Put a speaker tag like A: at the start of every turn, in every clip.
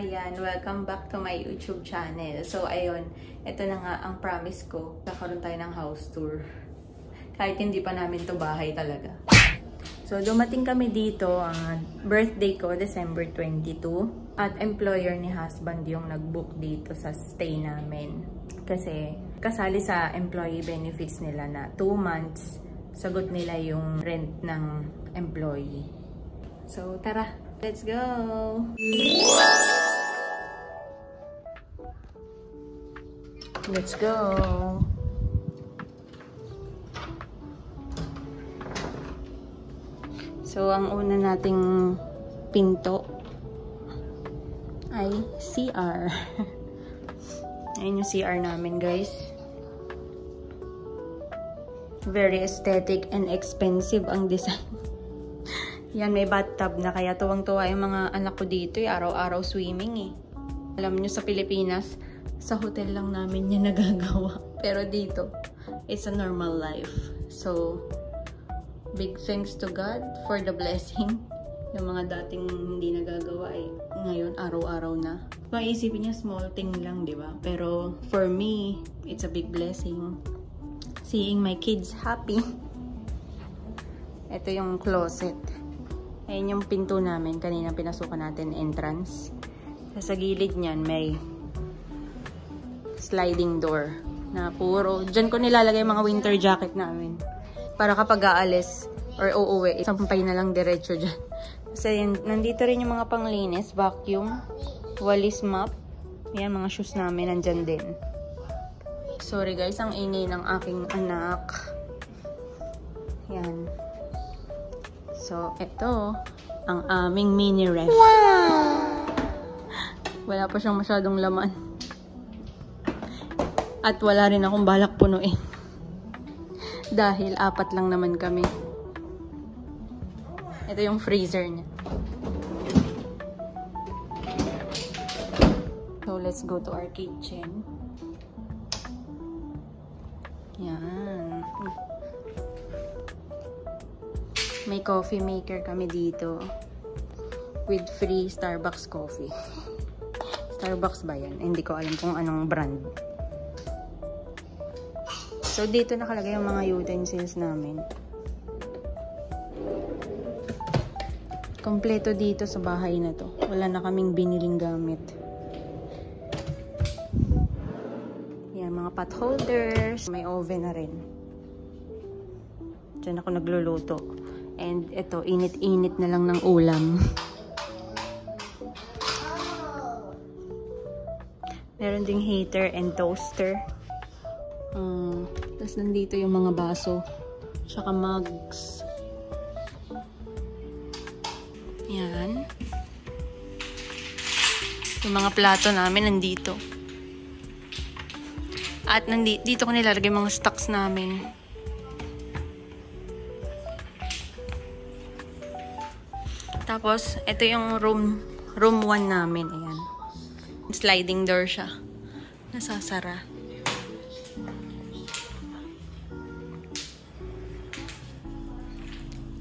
A: Marian! Welcome back to my YouTube channel. So, ayun. Ito na nga ang promise ko. Kakaroon tayo ng house tour. Kahit hindi pa namin to bahay talaga. So, dumating kami dito. Birthday ko, December 22. At employer ni husband yung nag-book dito sa stay namin. Kasi, kasali sa employee benefits nila na 2 months, sagot nila yung rent ng employee. So, tara! Let's go! Let's go! So, ang una nating pinto ay CR. Ayun yung CR namin, guys. Very aesthetic and expensive ang design. Yan, may bathtub na, kaya tuwang-tuwa yung mga anak ko dito. Araw-araw swimming eh. Alam nyo, sa Pilipinas, sa hotel lang namin yan nagagawa. Pero dito, it's a normal life. So, big thanks to God for the blessing. Yung mga dating hindi nagagawa eh, ngayon araw-araw na. Maisipin niya small thing lang, di ba? Pero for me, it's a big blessing. Seeing my kids happy. Ito yung closet. Ayan yung pinto namin. Kanina pinasukan natin entrance. Sa gilid niyan may sliding door na puro. Diyan ko nilalagay mga winter jacket namin. Para kapag aalis or uuwi, isampay na lang diretso dyan. Kasi nandito rin yung mga panglinis, vacuum, walis mop. Yan, mga shoes namin nandyan din. Sorry guys, ang ingay ng aking anak. Yan. So, ito ang aming mini ref. Wow! Wala pa siyang masyadong laman. At wala rin akong balak punuin. Dahil 4 lang naman kami. Ito yung freezer niya. So, let's go to our kitchen. Yan. May coffee maker kami dito. With free Starbucks coffee. Starbucks ba yan? Hindi ko alam kung anong brand. So, dito nakalagay yung mga utensils namin. Kompleto dito sa bahay na to. Wala na kaming biniling gamit. Yan, mga pot holders. May oven na rin. Diyan ako nagluluto. And ito, init-init na lang ng ulam. Meron ding heater and toaster. Tapos nandito yung mga baso. Tsaka mugs. Yan. Yung mga plato namin nandito. At dito ko nilalagay mga stocks namin. Tapos, ito yung room 1 namin. Ayan. Sliding door siya. Nasasara.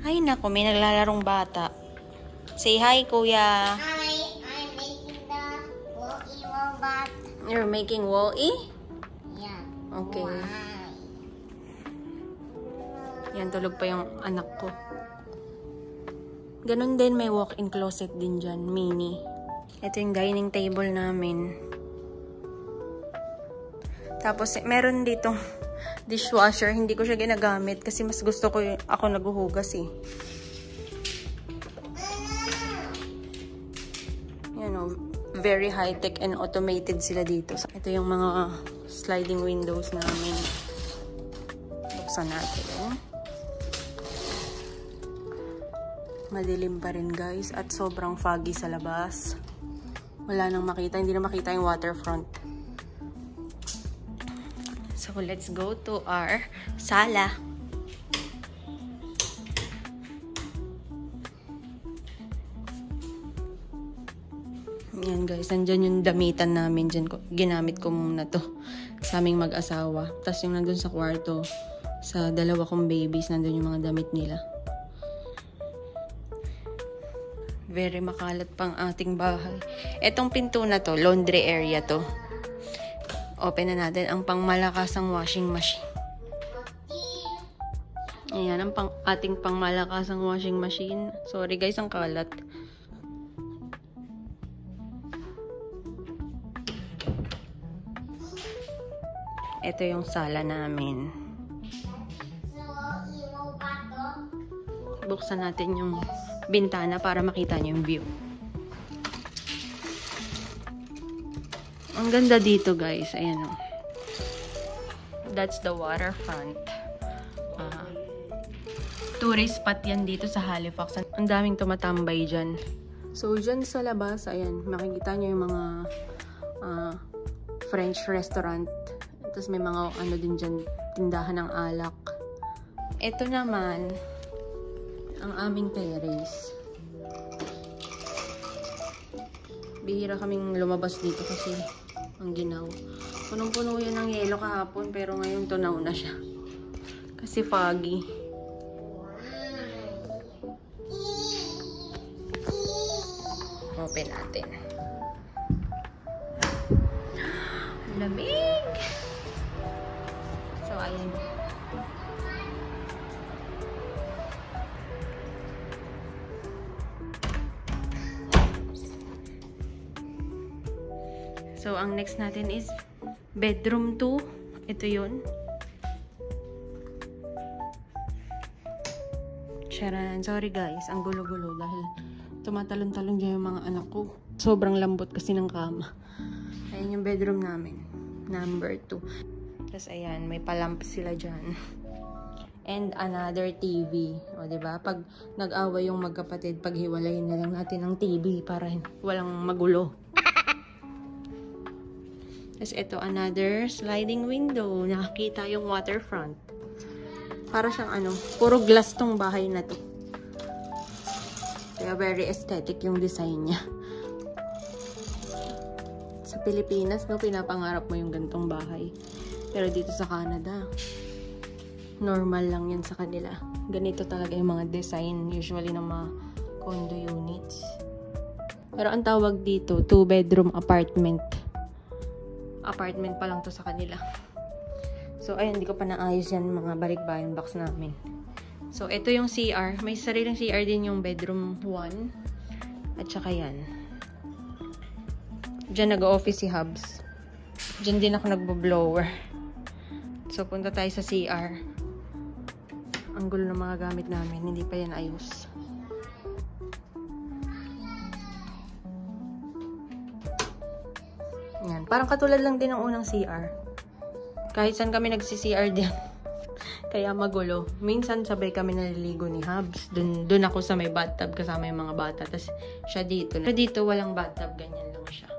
A: Ay, nako, may naglalarong bata. Say hi, kuya.
B: Hi, I'm making the Wall-E robot.
A: You're making Wall-E?
B: Yeah.
A: Okay.
B: Wow.
A: Yan, tulog pa yung anak ko. Ganon din, may walk-in closet din dyan, mini. Ito yung dining table namin. Tapos, meron dito dishwasher. Hindi ko siya ginagamit kasi mas gusto ko ako naghuhugas eh. You know, very high-tech and automated sila dito. Ito yung mga sliding windows namin. Buksan natin. Madilim pa rin guys at sobrang foggy sa labas. Wala nang makita, hindi na makita yung waterfront. So let's go to our sala. Yan guys, nandyan yung damitan namin dyan. Ginamit ko muna to sa aming mag-asawa. Tapos yung nandun sa kwarto, sa 2 kong babies, nandun yung mga damit nila. Very makalat pang ating bahay. Etong pinto na to, laundry area to. Open na natin ang pangmalakasang washing machine. Ayan, ang ating pangmalakasang washing machine. Sorry guys, ang kalat. Ito yung sala namin. Buksan natin yung bintana para makita nyo yung view. Ang ganda dito guys. Ayan o. That's the waterfront. Tourist spot yan dito sa Halifax. Ang daming tumatambay dyan. So dyan sa labas, ayan, makikita nyo yung mga French restaurant. Tapos may mga ano din dyan, tindahan ng alak. Ito naman ang aming terrace. Bihira kaming lumabas dito kasi ang ginaw. Punong-puno yan ng yelo kahapon pero ngayon tunaw na siya. Kasi foggy. Open natin. Lamig! So, ayun. So, ang next natin is bedroom 2. Ito yun. Charan. Sorry guys, ang gulo-gulo dahil tumatalon-talon dyan yung mga anak ko. Sobrang lambot kasi ng kama. Ayan yung bedroom namin. Number 2. Tapos ayan, may palamp sila dyan. And another TV. O diba? Pag nag-away yung magkapatid, paghiwalayin na lang natin ang TV para walang magulo. Tapos ito, another sliding window. Nakakita yung waterfront. Para siyang ano, puro glass tong bahay na to. Kaya very aesthetic yung design niya. Sa Pilipinas, no, pinapangarap mo yung gantong bahay. Pero dito sa Canada, normal lang yan sa kanila. Ganito talaga yung mga design usually ng mga condo units. Pero ang tawag dito, 2-bedroom apartment. Apartment pa lang to sa kanila. So, ayun, hindi ko pa naayos yan mga balikbayan box namin. So, ito yung CR. May sariling CR din yung bedroom 1. At saka yan. Diyan nag-office si Hubs. Diyan din ako nagbo-blower. So, punta tayo sa CR. Ang gulo ng mga gamit namin. Hindi pa yan ayos. Yan. Parang katulad lang din ng unang CR. Kahit saan kami nagsi-CR din. Kaya magulo. Minsan sabay kami naliligo ni Hubs. Dun ako sa may bathtub kasama yung mga bata. Tapos siya dito. Pero dito walang bathtub. Ganyan lang siya.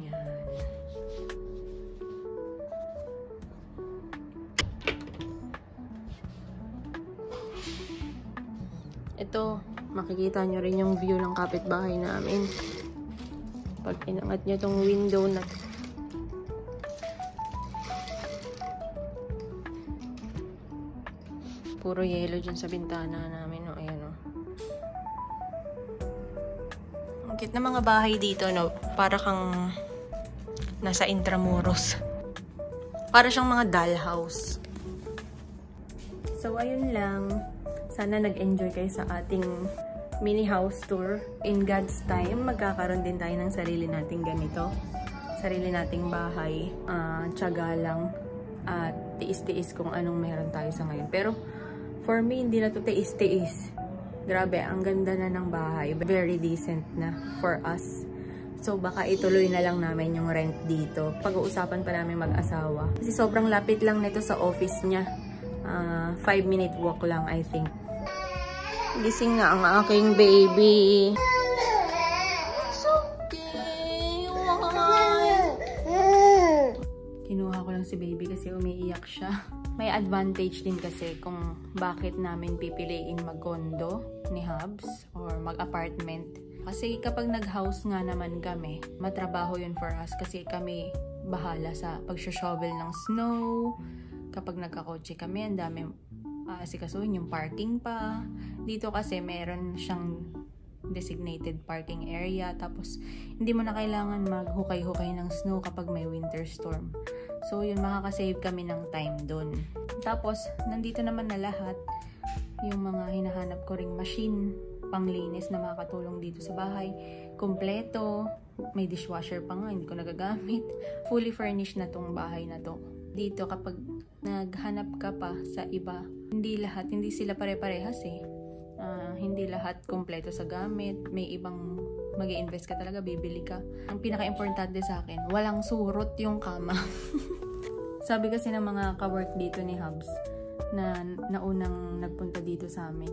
A: Yan. Ito, makikita nyo rin yung view ng kapitbahay namin. Pag inangat nyo tong window na to. Puro yellow dyan sa bintana namin. No? Ayan, no? Ang cute na mga bahay dito, no? Para kang nasa Intramuros. Para siyang mga dollhouse. So, ayun lang. Sana nag-enjoy kayo sa ating mini house tour. In God's time, magkakaroon din tayo ng sarili nating ganito. Sarili nating bahay. Tiyaga lang. At tiis-tiis kung anong meron tayo sa ngayon. Pero, for me, hindi na to tiis-tiis. Grabe, ang ganda na ng bahay. Very decent na for us. So, baka ituloy na lang namin yung rent dito. Pag-uusapan pa namin mag-asawa. Kasi sobrang lapit lang nito sa office niya. 5-minute walk lang, I think. Gising na ang aking baby. So kinuha ko lang si baby kasi umiiyak siya. May advantage din kasi kung bakit namin pipiliin mag-condo ni Hubs or mag-apartment. Kasi kapag nag-house nga naman kami, matrabaho yun for us kasi kami bahala sa pag-shovel ng snow. Kapag nagkakotse kami, ang dami asikasuhin yung parking pa. Dito kasi meron siyang designated parking area, tapos hindi mo na kailangan maghukay-hukay ng snow kapag may winter storm. So yun, makakasave kami ng time dun. Tapos nandito naman na lahat yung mga hinahanap ko ring machine panglinis na makakatulong dito sa bahay. Kompleto, may dishwasher pa nga, hindi ko nagagamit. Fully furnished na tong bahay na to. Dito kapag naghanap ka pa sa iba, hindi sila pare-parehas eh. Hindi lahat kompleto sa gamit. May ibang mag-i-invest ka talaga, bibili ka. Ang pinaka-importante sa akin, walang surot yung kama. Sabi kasi ng mga ka-work dito ni Hubs na naunang nagpunta dito sa amin,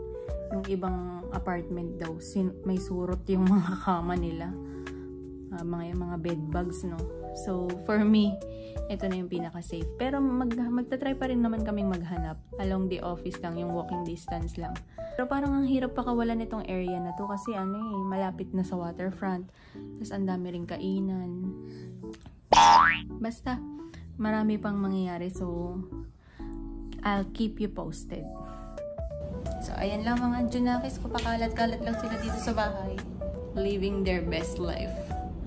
A: yung ibang apartment daw, may surot yung mga kama nila. Mga bed bugs, no? So, for me, ito na yung pinaka-safe. Pero magta-try pa rin naman kaming maghanap. Along the office lang, yung walking distance lang. Pero parang ang hirap pakawalan itong area na to kasi malapit na sa waterfront. Tapos ang dami ring kainan. Basta, marami pang mangyayari. So, I'll keep you posted. So, ayan lang mga Junakis ko. Pakalat-kalat lang sila dito sa bahay. Living their best life.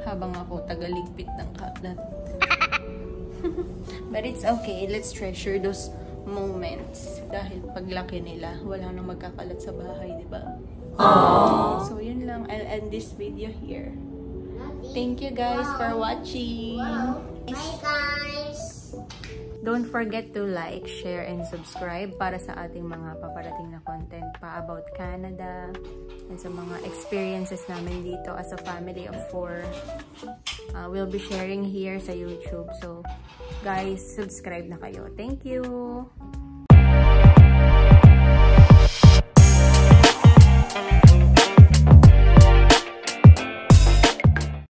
A: Habang ako tagaligpit ng kalat. But it's okay. Let's treasure those moments. Dahil paglaki nila, wala nang magkakalat sa bahay, di ba? So, yun lang. I'll end this video here. Thank you guys for watching.
B: Bye guys.
A: Don't forget to like, share, and subscribe para sa ating mga paparating na content pa about Canada and sa mga experiences namin dito as a family of 4. We'll be sharing here sa YouTube. So, guys, subscribe na kayo. Thank you!